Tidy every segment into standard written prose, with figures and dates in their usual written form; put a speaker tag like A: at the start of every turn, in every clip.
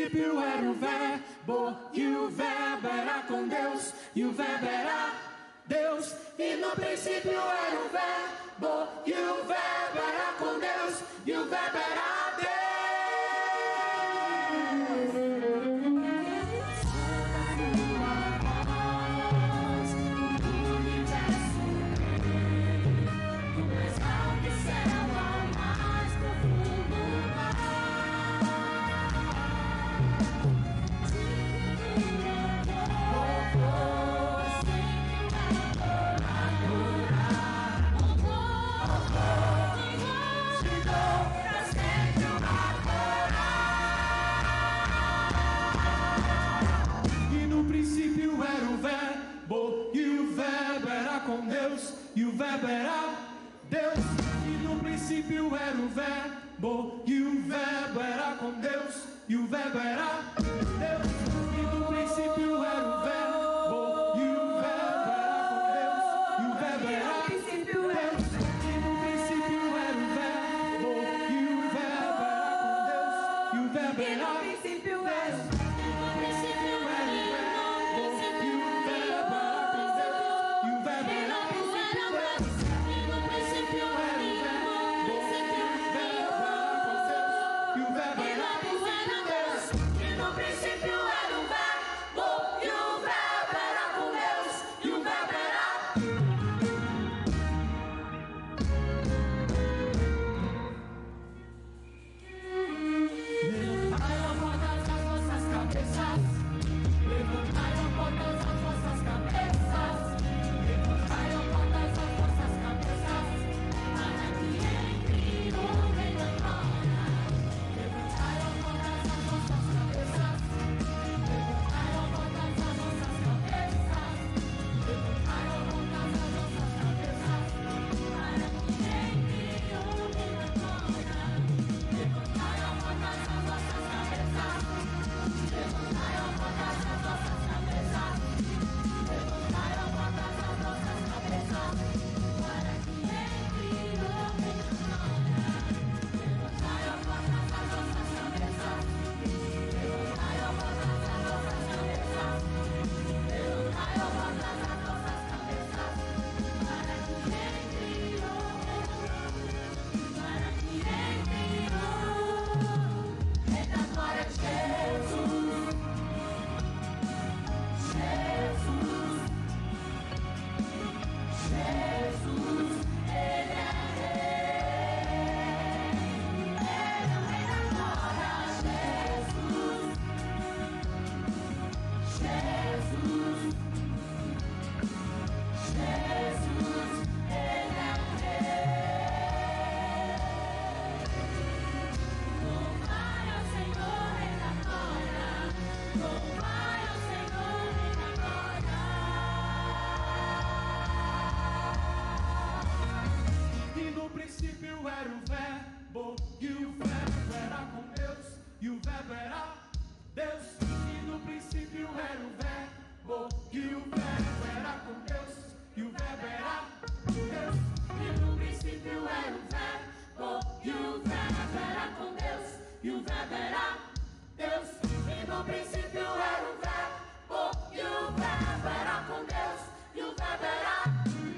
A: princípio era o verbo, e o verbo era com Deus, e o verbo era Deus. E no princípio era o verbo, e o verbo era com Deus, e o verbo era Deus. Com Deus, e o verbo era Deus. E no princípio era o verbo, e o verbo era com Deus, e o verbo era Deus. E no princípio era o verbo, e o verbo era com Deus, e o verbo era Deus. E no princípio era o verbo, e o verbo era com Deus, e o verbo era Deus.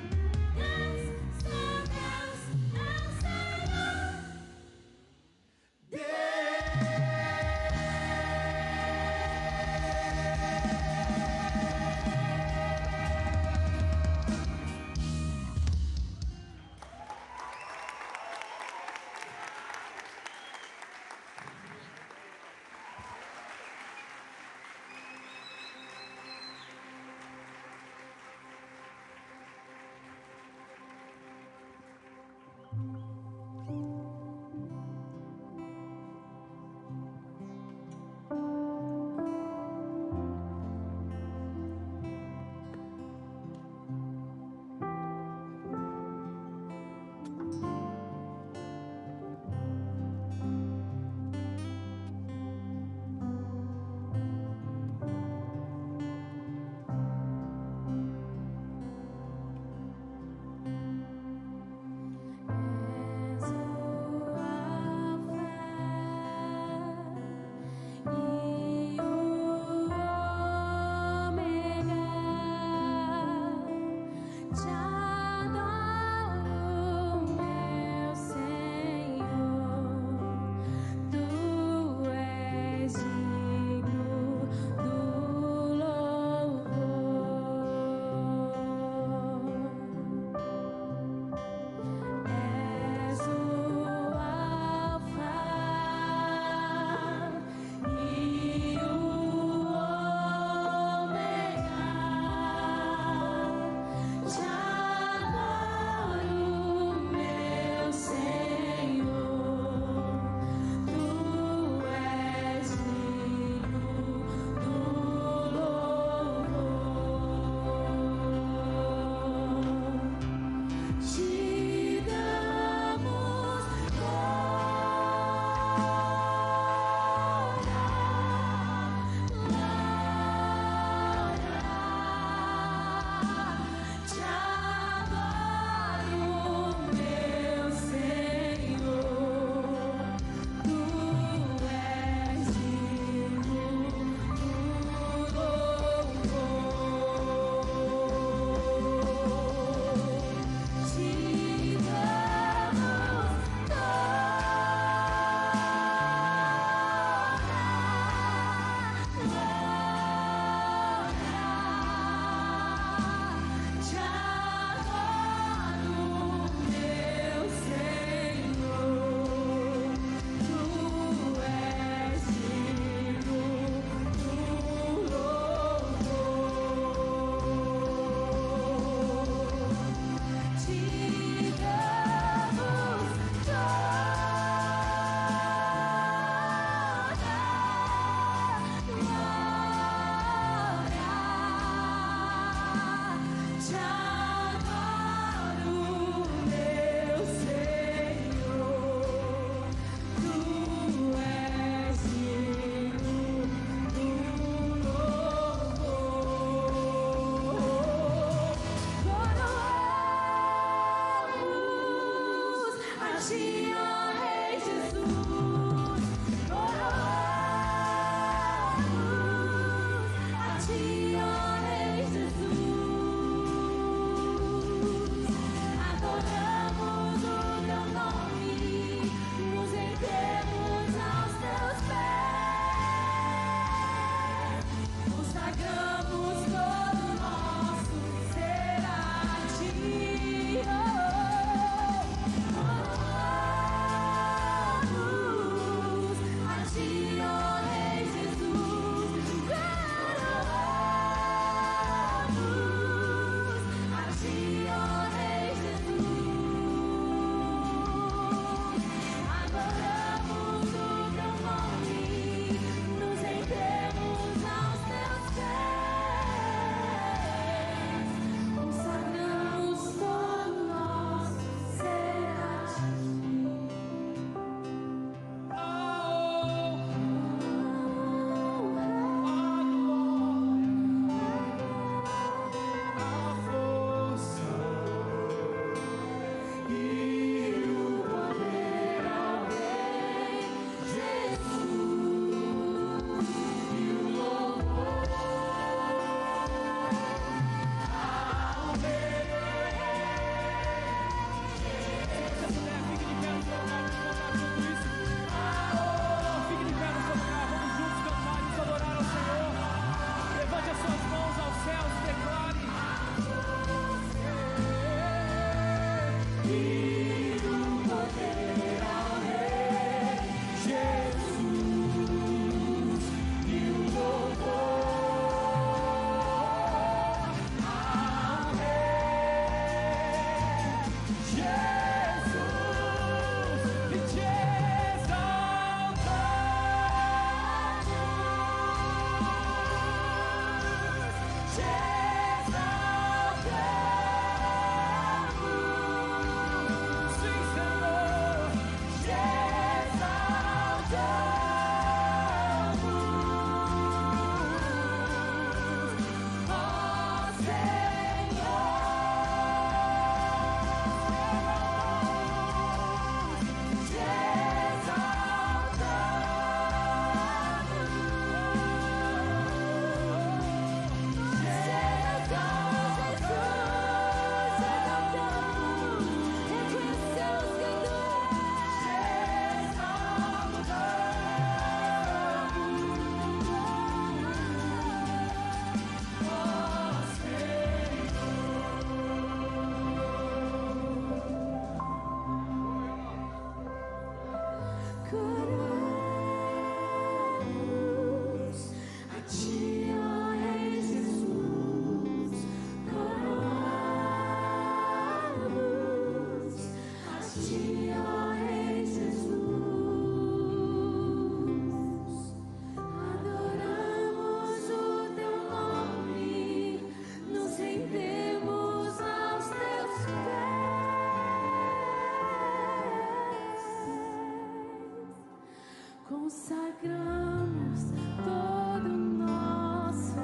B: Consagramos todo nosso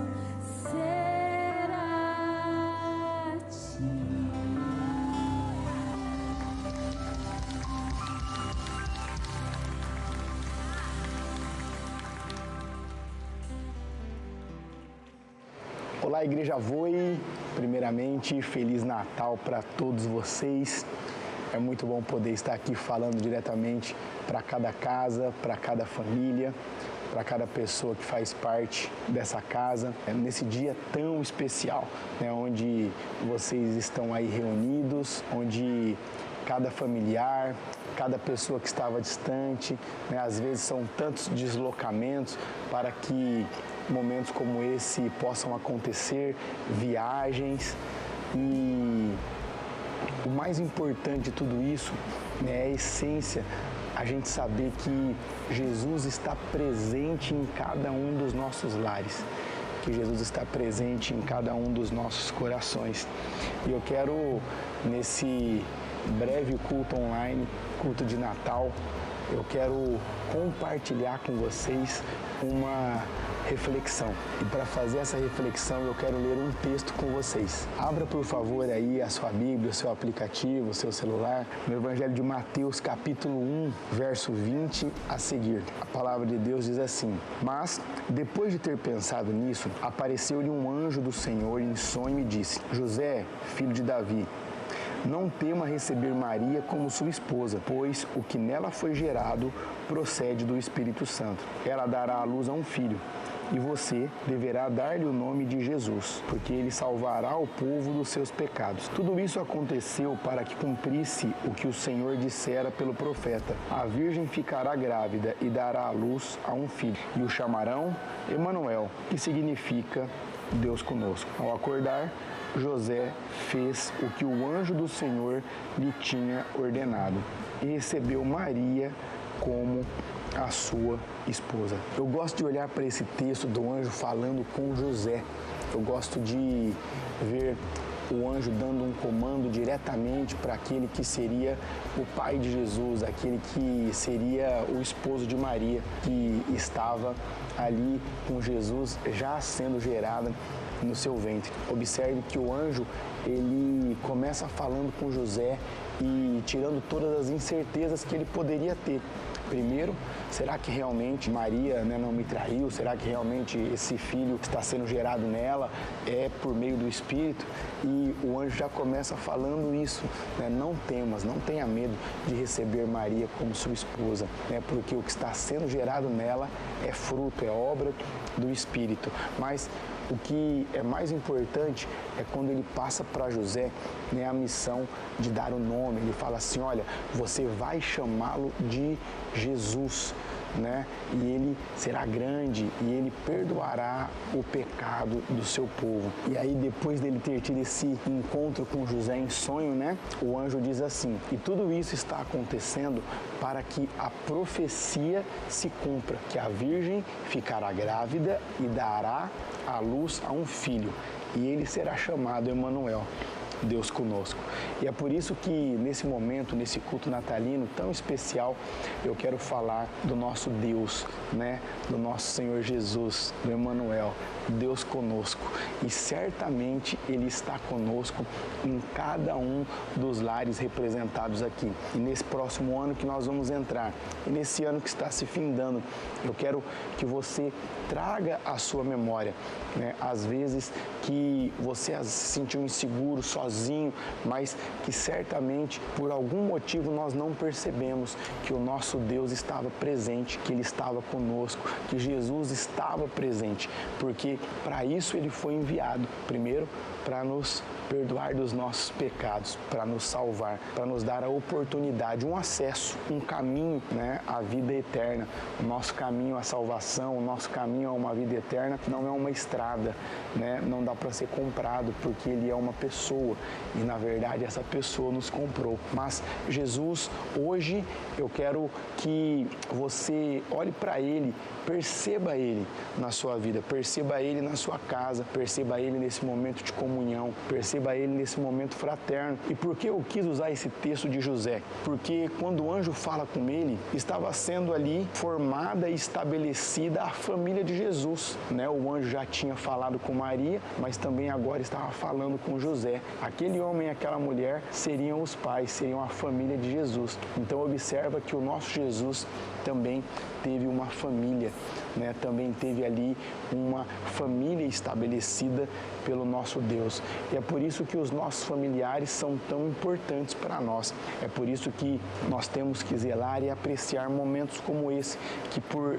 B: ser a Ti.
C: Olá, Igreja Voe. Primeiramente, Feliz Natal para todos vocês. É muito bom poder estar aqui falando diretamente para cada casa, para cada família, para cada pessoa que faz parte dessa casa, nesse dia tão especial, né, onde vocês estão aí reunidos, onde cada familiar, cada pessoa que estava distante, né, às vezes são tantos deslocamentos para que momentos como esse possam acontecer, viagens, e o mais importante de tudo isso, né, é a essência, a gente saber que Jesus está presente em cada um dos nossos lares, que Jesus está presente em cada um dos nossos corações. E eu quero, nesse breve culto online, culto de Natal, eu quero compartilhar com vocês uma reflexão. E para fazer essa reflexão, eu quero ler um texto com vocês. Abra, por favor, aí a sua Bíblia, o seu aplicativo, o seu celular, no Evangelho de Mateus, capítulo 1, verso 20 a seguir. A palavra de Deus diz assim: Mas, depois de ter pensado nisso, apareceu-lhe um anjo do Senhor em sonho e disse: José, filho de Davi, não tema receber Maria como sua esposa, pois o que nela foi gerado procede do Espírito Santo. Ela dará à luz a um filho, e você deverá dar-lhe o nome de Jesus, porque ele salvará o povo dos seus pecados. Tudo isso aconteceu para que cumprisse o que o Senhor dissera pelo profeta: a virgem ficará grávida e dará à luz a um filho, e o chamarão Emanuel, que significa Deus conosco. Ao acordar, José fez o que o anjo do Senhor lhe tinha ordenado e recebeu Maria como a sua esposa. Eu gosto de olhar para esse texto do anjo falando com José. Eu gosto de ver o anjo dando um comando diretamente para aquele que seria o pai de Jesus, aquele que seria o esposo de Maria, que estava ali com Jesus já sendo gerada no seu ventre. Observe que o anjo, ele começa falando com José e tirando todas as incertezas que ele poderia ter. Primeiro, será que realmente Maria, não me traiu? Será que realmente esse filho que está sendo gerado nela é por meio do Espírito? E o anjo já começa falando isso, não temas, não tenha medo de receber Maria como sua esposa, porque o que está sendo gerado nela é fruto, é obra do Espírito. Mas o que é mais importante é quando ele passa para José a missão de dar o nome. Ele fala assim: olha, você vai chamá-lo de Jesus, e ele será grande e ele perdoará o pecado do seu povo. E aí, depois dele ter tido esse encontro com José em sonho, o anjo diz assim: e tudo isso está acontecendo para que a profecia se cumpra, que a virgem ficará grávida e dará à luz a um filho, e ele será chamado Emanuel, Deus conosco. E é por isso que nesse momento, nesse culto natalino tão especial, eu quero falar do nosso Deus, do nosso Senhor Jesus, do Emanuel, Deus conosco. E certamente Ele está conosco em cada um dos lares representados aqui. E nesse próximo ano que nós vamos entrar, e nesse ano que está se findando, eu quero que você traga à sua memória, às vezes que você se sentiu inseguro, sozinho, mas que certamente por algum motivo nós não percebemos que o nosso Deus estava presente, que Ele estava conosco, que Jesus estava presente, porque para isso Ele foi enviado, primeiro para nos perdoar dos nossos pecados, para nos salvar, para nos dar a oportunidade, um acesso, um caminho, à vida eterna. O nosso caminho à salvação, o nosso caminho a uma vida eterna não é uma estrada, não dá para ser comprado, porque Ele é uma pessoa e na verdade essa pessoa nos comprou. Mas Jesus, hoje eu quero que você olhe para Ele, perceba Ele na sua vida, perceba Ele na sua casa, perceba Ele nesse momento de comunhão, perceba Ele nesse momento fraterno. E por que eu quis usar esse texto de José? Porque quando o anjo fala com ele, estava sendo ali formada e estabelecida a família de Jesus, O anjo já tinha falado com Maria, mas também agora estava falando com José. Aquele homem e aquela mulher seriam os pais, seriam a família de Jesus. Então observa que o nosso Jesus também teve uma família, também teve ali uma família estabelecida pelo nosso Deus. E é por isso que os nossos familiares são tão importantes para nós. É por isso que nós temos que zelar e apreciar momentos como esse, que por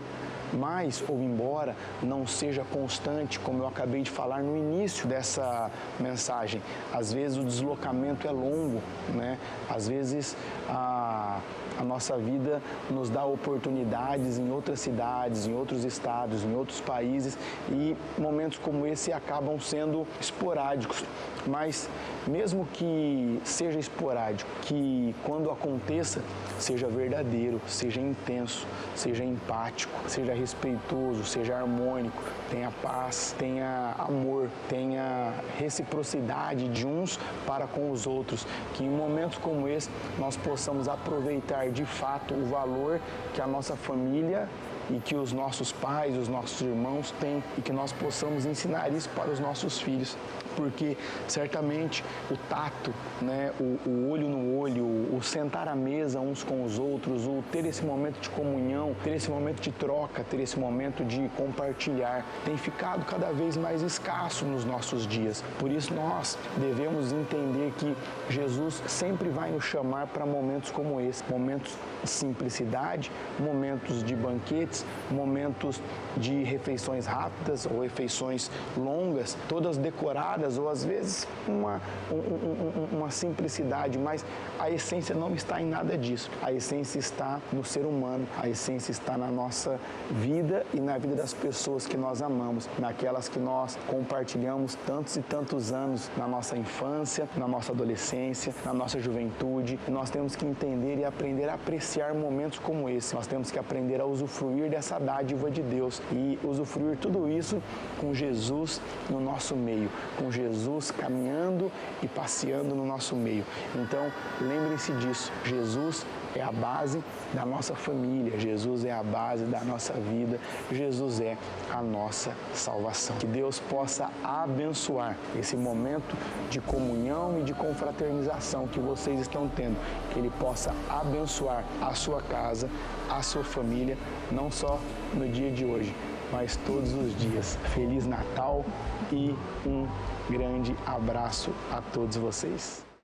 C: mais ou embora não seja constante, como eu acabei de falar no início dessa mensagem, às vezes o deslocamento é longo, Às vezes a nossa vida nos dá oportunidades em outras cidades, em outros estados, em outros países, e momentos como esse acabam sendo esporádicos. Mas mesmo que seja esporádico, que quando aconteça seja verdadeiro, seja intenso, seja empático, seja respeitoso, seja harmônico, tenha paz, tenha amor, tenha reciprocidade de uns para com os outros, que em momentos como esse nós possamos aproveitar ensinar de fato o valor que a nossa família e que os nossos pais, os nossos irmãos têm, e que nós possamos ensinar isso para os nossos filhos, porque certamente o tato, né, o olho no olho, o sentar à mesa uns com os outros, o ter esse momento de comunhão, ter esse momento de troca, ter esse momento de compartilhar, tem ficado cada vez mais escasso nos nossos dias. Por isso nós devemos entender que Jesus sempre vai nos chamar para momentos como esse, momentos de simplicidade, momentos de banquetes, momentos de refeições rápidas ou refeições longas, todas decoradas, ou às vezes uma simplicidade, mas a essência não está em nada disso. A essência está no ser humano, a essência está na nossa vida e na vida das pessoas que nós amamos, naquelas que nós compartilhamos tantos e tantos anos na nossa infância, na nossa adolescência, na nossa juventude. Nós temos que entender e aprender a apreciar momentos como esse. Nós temos que aprender a usufruir dessa dádiva de Deus e usufruir tudo isso com Jesus no nosso meio, com Jesus caminhando e passeando no nosso meio. Então, lembrem-se disso. Jesus é a base da nossa família, Jesus é a base da nossa vida, Jesus é a nossa salvação. Que Deus possa abençoar esse momento de comunhão e de confraternização que vocês estão tendo, que Ele possa abençoar a sua casa, a sua família, não só no dia de hoje, mas todos os dias. Feliz Natal e um grande abraço a todos vocês.